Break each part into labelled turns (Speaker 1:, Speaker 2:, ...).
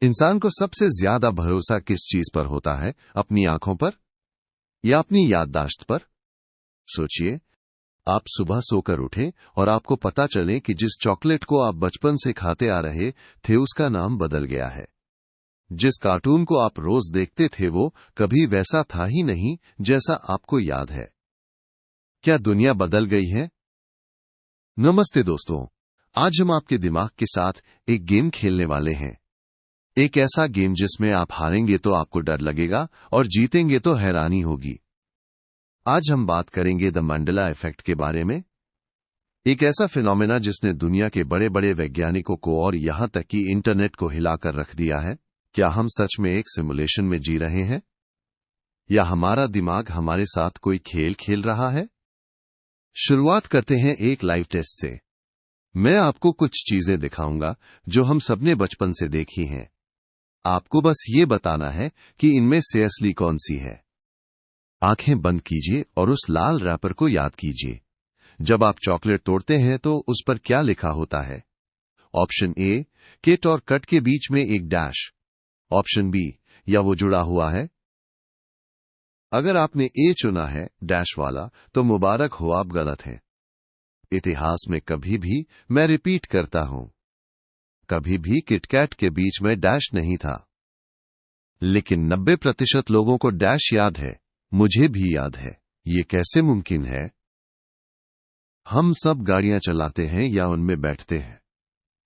Speaker 1: इंसान को सबसे ज्यादा भरोसा किस चीज पर होता है? अपनी आंखों पर या अपनी याददाश्त पर? सोचिए, आप सुबह सोकर उठें और आपको पता चले कि जिस चॉकलेट को आप बचपन से खाते आ रहे थे उसका नाम बदल गया है। जिस कार्टून को आप रोज देखते थे वो कभी वैसा था ही नहीं जैसा आपको याद है। क्या दुनिया बदल गई है? नमस्ते दोस्तों, आज हम आपके दिमाग के साथ एक गेम खेलने वाले हैं। एक ऐसा गेम जिसमें आप हारेंगे तो आपको डर लगेगा और जीतेंगे तो हैरानी होगी। आज हम बात करेंगे द मंडेला इफेक्ट के बारे में। एक ऐसा फिनोमेना जिसने दुनिया के बड़े बड़े वैज्ञानिकों को और यहां तक कि इंटरनेट को हिलाकर रख दिया है। क्या हम सच में एक सिमुलेशन में जी रहे हैं या हमारा दिमाग हमारे साथ कोई खेल खेल रहा है? शुरुआत करते हैं एक लाइव टेस्ट से। मैं आपको कुछ चीजें दिखाऊंगा जो हम सबने बचपन से देखी हैं। आपको बस ये बताना है कि इनमें से असली कौन सी है। आंखें बंद कीजिए और उस लाल रैपर को याद कीजिए। जब आप चॉकलेट तोड़ते हैं तो उस पर क्या लिखा होता है? ऑप्शन ए, किट और कट के बीच में एक डैश। ऑप्शन बी, या वो जुड़ा हुआ है। अगर आपने ए चुना है, डैश वाला, तो मुबारक हो, आप गलत हैं। इतिहास में कभी भी, मैं रिपीट करता हूं, कभी भी किटकैट के बीच में डैश नहीं था। लेकिन 90% लोगों को डैश याद है। मुझे भी याद है। ये कैसे मुमकिन है? हम सब गाड़ियां चलाते हैं या उनमें बैठते हैं।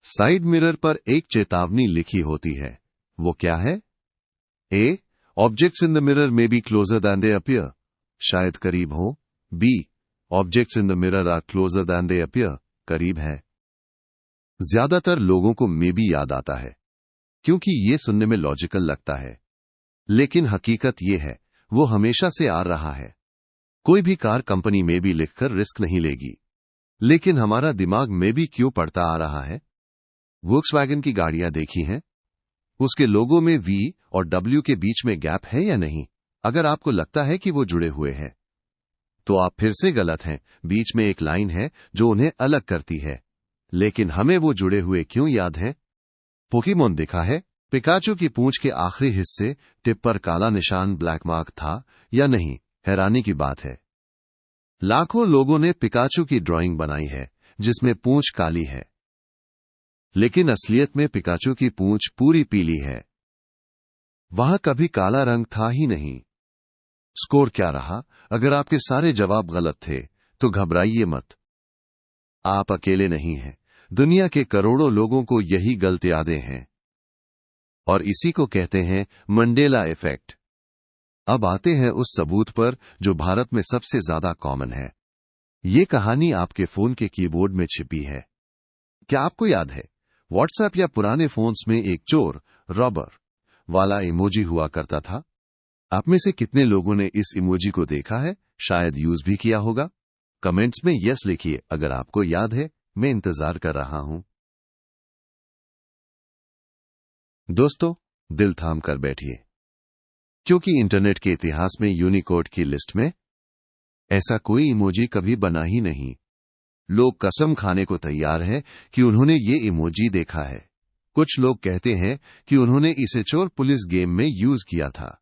Speaker 1: साइड मिरर पर एक चेतावनी लिखी होती है। वो क्या है? A, objects in the mirror may be closer than they appear, शायद करीब हो। B, objects in the mirror are closer than they appear, करीब है। ज्यादातर लोगों को मे बी याद आता है क्योंकि ये सुनने में लॉजिकल लगता है। लेकिन हकीकत ये है, वो हमेशा से आ रहा है। कोई भी कार कंपनी में भी लिखकर रिस्क नहीं लेगी। लेकिन हमारा दिमाग में भी क्यों पड़ता आ रहा है? वोक्सवैगन की गाड़ियां देखी हैं? उसके लोगो में वी और डब्ल्यू के बीच में गैप है या नहीं? अगर आपको लगता है कि वो जुड़े हुए हैं तो आप फिर से गलत हैं। बीच में एक लाइन है जो उन्हें अलग करती है। लेकिन हमें वो जुड़े हुए क्यों याद हैं? पोकेमोन देखा है? पिकाचू की पूंछ के आखिरी हिस्से टिप पर काला निशान ब्लैक मार्क था या नहीं? हैरानी की बात है, लाखों लोगों ने पिकाचू की ड्राइंग बनाई है जिसमें पूंछ काली है, लेकिन असलियत में पिकाचू की पूंछ पूरी पीली है। वहां कभी काला रंग था ही नहीं। स्कोर क्या रहा? अगर आपके सारे जवाब गलत थे तो घबराइए मत। आप अकेले नहीं हैं। दुनिया के करोड़ों लोगों को यही गलत यादें हैं और इसी को कहते हैं मंडेला इफेक्ट। अब आते हैं उस सबूत पर जो भारत में सबसे ज्यादा कॉमन है। ये कहानी आपके फोन के कीबोर्ड में छिपी है। क्या आपको याद है, व्हाट्सएप या पुराने फोन्स में एक चोर, रॉबर वाला इमोजी हुआ करता था? आप में से कितने लोगों ने इस इमोजी को देखा है, शायद यूज भी किया होगा? कमेंट्स में यस लिखिए अगर आपको याद है। मैं इंतजार कर रहा हूं। दोस्तों, दिल थाम कर बैठिए, क्योंकि इंटरनेट के इतिहास में यूनिकोड की लिस्ट में ऐसा कोई इमोजी कभी बना ही नहीं। लोग कसम खाने को तैयार हैं कि उन्होंने ये इमोजी देखा है। कुछ लोग कहते हैं कि उन्होंने इसे चोर पुलिस गेम में यूज किया था।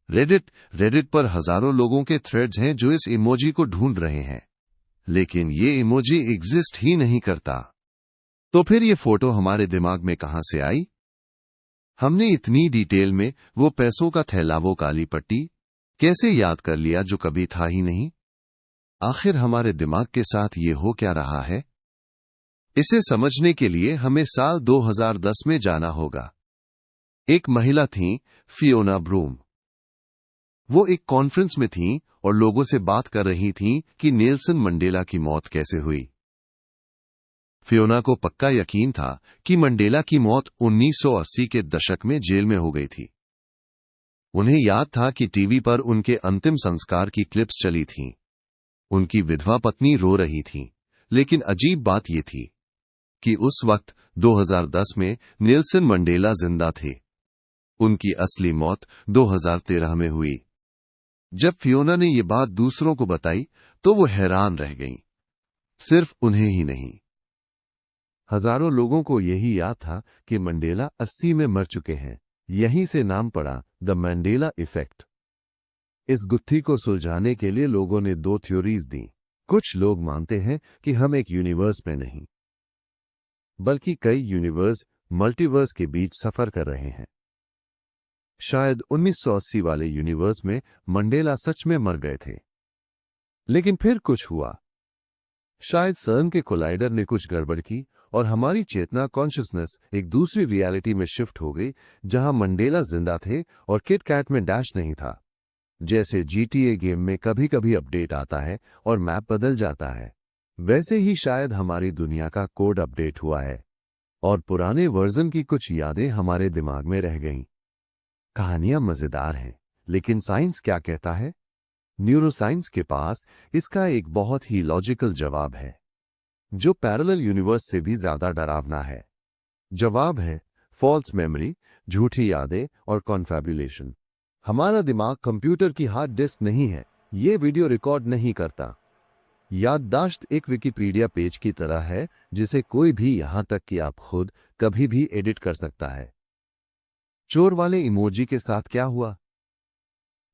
Speaker 1: रेडिट पर हजारों लोगों के थ्रेड्स हैं जो इस इमोजी को ढूंढ रहे हैं, लेकिन ये इमोजी एग्जिस्ट ही नहीं करता। तो फिर ये फोटो हमारे दिमाग में कहां से आई? हमने इतनी डिटेल में वो पैसों का थैला, वो काली पट्टी कैसे याद कर लिया जो कभी था ही नहीं? आखिर हमारे दिमाग के साथ ये हो क्या रहा है? इसे समझने के लिए हमें साल 2010 में जाना होगा। एक महिला थीं, फियोना ब्रूम। वो एक कॉन्फ्रेंस में थीं और लोगों से बात कर रही थीं कि नेल्सन मंडेला की मौत कैसे हुई। फियोना को पक्का यकीन था कि मंडेला की मौत 1980 के दशक में जेल में हो गई थी। उन्हें याद था कि टीवी पर उनके अंतिम संस्कार की क्लिप्स चली थीं। उनकी विधवा पत्नी रो रही थी, लेकिन अजीब बात यह थी कि उस वक्त 2010 में नेल्सन मंडेला जिंदा थे। उनकी असली मौत 2013 में हुई। जब फियोना ने ये बात दूसरों को बताई तो वो हैरान रह गईं। सिर्फ उन्हें ही नहीं, हजारों लोगों को यही याद था कि मंडेला 80 में मर चुके हैं। यहीं से नाम पड़ा द मंडेला इफेक्ट। इस गुत्थी को सुलझाने के लिए लोगों ने दो थ्योरीज दी। कुछ लोग मानते हैं कि हम एक यूनिवर्स में नहीं बल्कि कई यूनिवर्स, मल्टीवर्स के बीच सफर कर रहे हैं। शायद 1980 वाले यूनिवर्स में मंडेला सच में मर गए थे, लेकिन फिर कुछ हुआ। शायद सर्न के कोलाइडर ने कुछ गड़बड़ की और हमारी चेतना, कॉन्शियसनेस एक दूसरी रियलिटी में शिफ्ट हो गई, जहां मंडेला जिंदा थे और किट कैट में डैश नहीं था। जैसे GTA गेम में कभी कभी अपडेट आता है और मैप बदल जाता है, वैसे ही शायद हमारी दुनिया का कोड अपडेट हुआ है और पुराने वर्जन की कुछ यादें हमारे दिमाग में रह गईं। कहानियां मजेदार हैं, लेकिन साइंस क्या कहता है? न्यूरोसाइंस के पास इसका एक बहुत ही लॉजिकल जवाब है, जो पैरेलल यूनिवर्स से भी ज्यादा डरावना है। जवाब है फॉल्स मेमोरी, झूठी यादें और कॉन्फैबुलेशन। हमारा दिमाग कंप्यूटर की हार्ड डिस्क नहीं है। ये वीडियो रिकॉर्ड नहीं करता। याददाश्त एक विकिपीडिया पेज की तरह है, जिसे कोई भी, यहां तक कि आप खुद, कभी भी एडिट कर सकता है। चोर वाले इमोजी के साथ क्या हुआ?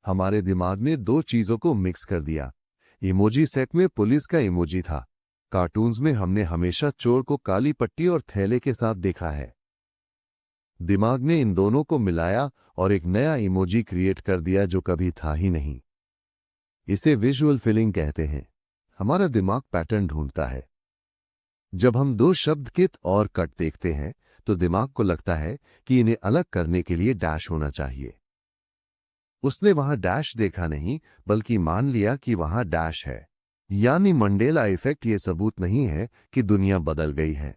Speaker 1: हमारे दिमाग ने दो चीजों को मिक्स कर दिया। इमोजी सेट में पुलिस का इमोजी था। कार्टून्स में हमने हमेशा चोर को काली पट्टी और थैले के साथ देखा है। दिमाग ने इन दोनों को मिलाया और एक नया इमोजी क्रिएट कर दिया जो कभी था ही नहीं। इसे विजुअल फीलिंग कहते हैं। हमारा दिमाग पैटर्न ढूंढता है। जब हम दो शब्द कित और कट देखते हैं तो दिमाग को लगता है कि इन्हें अलग करने के लिए डैश होना चाहिए। उसने वहां डैश देखा नहीं, बल्कि मान लिया कि वहां डैश है। यानी मंडेला इफेक्ट ये सबूत नहीं है कि दुनिया बदल गई है।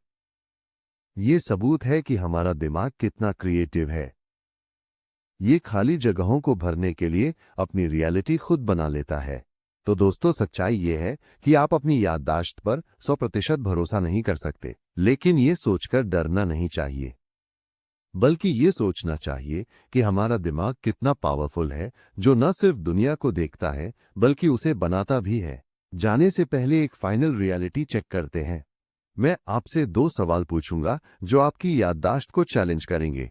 Speaker 1: ये सबूत है कि हमारा दिमाग कितना क्रिएटिव है। ये खाली जगहों को भरने के लिए अपनी रियलिटी खुद बना लेता है। तो दोस्तों, सच्चाई ये है कि आप अपनी याददाश्त पर 100% भरोसा नहीं कर सकते, लेकिन ये सोचकर डरना नहीं चाहिए, बल्कि ये सोचना चाहिए कि हमारा दिमाग कितना पावरफुल है, जो न सिर्फ दुनिया को देखता है बल्कि उसे बनाता भी है। जाने से पहले एक फाइनल रियलिटी चेक करते हैं। मैं आपसे दो सवाल पूछूंगा जो आपकी याददाश्त को चैलेंज करेंगे।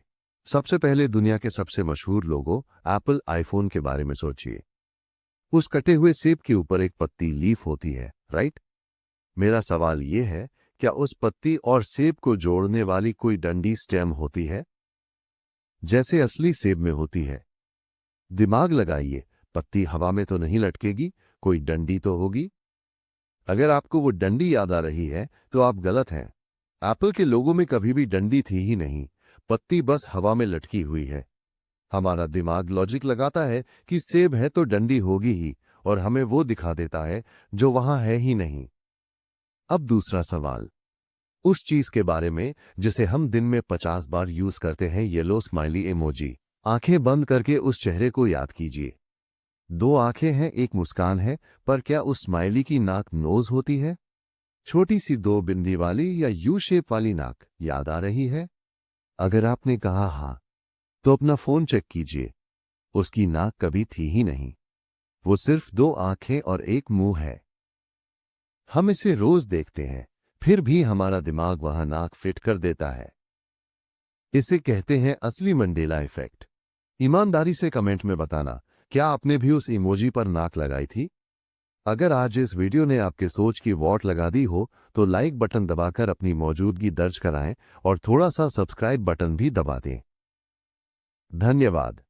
Speaker 1: सबसे पहले, दुनिया के सबसे मशहूर लोगो एप्पल आईफोन के बारे में सोचिए। उस कटे हुए सेब के ऊपर एक पत्ती, लीफ होती है, राइट? मेरा सवाल यह है, क्या उस पत्ती और सेब को जोड़ने वाली कोई डंडी, स्टेम होती है, जैसे असली सेब में होती है? दिमाग लगाइए, पत्ती हवा में तो नहीं लटकेगी, कोई डंडी तो होगी। अगर आपको वो डंडी याद आ रही है तो आप गलत हैं। एप्पल के लोगों में कभी भी डंडी थी ही नहीं, पत्ती बस हवा में लटकी हुई है। हमारा दिमाग लॉजिक लगाता है कि सेब है तो डंडी होगी ही, और हमें वो दिखा देता है जो वहां है ही नहीं। अब दूसरा सवाल, उस चीज के बारे में जिसे हम दिन में 50 बार यूज करते हैं, येलो स्माइली इमोजी। आंखें बंद करके उस चेहरे को याद कीजिए। दो आंखें हैं, एक मुस्कान है, पर क्या उस स्माइली की नाक नोज होती है? छोटी सी दो बिंदी वाली या यू शेप वाली नाक याद आ रही है? अगर आपने कहा हां, तो अपना फोन चेक कीजिए। उसकी नाक कभी थी ही नहीं, वो सिर्फ दो आंखें और एक मुंह है। हम इसे रोज देखते हैं, फिर भी हमारा दिमाग वहां नाक फिट कर देता है। इसे कहते हैं असली मंडेला इफेक्ट। ईमानदारी से कमेंट में बताना, क्या आपने भी उस इमोजी पर नाक लगाई थी? अगर आज इस वीडियो ने आपके सोच की वॉट लगा दी हो तो लाइक बटन दबाकर अपनी मौजूदगी दर्ज कराएं और थोड़ा सा सब्सक्राइब बटन भी दबा दें। धन्यवाद।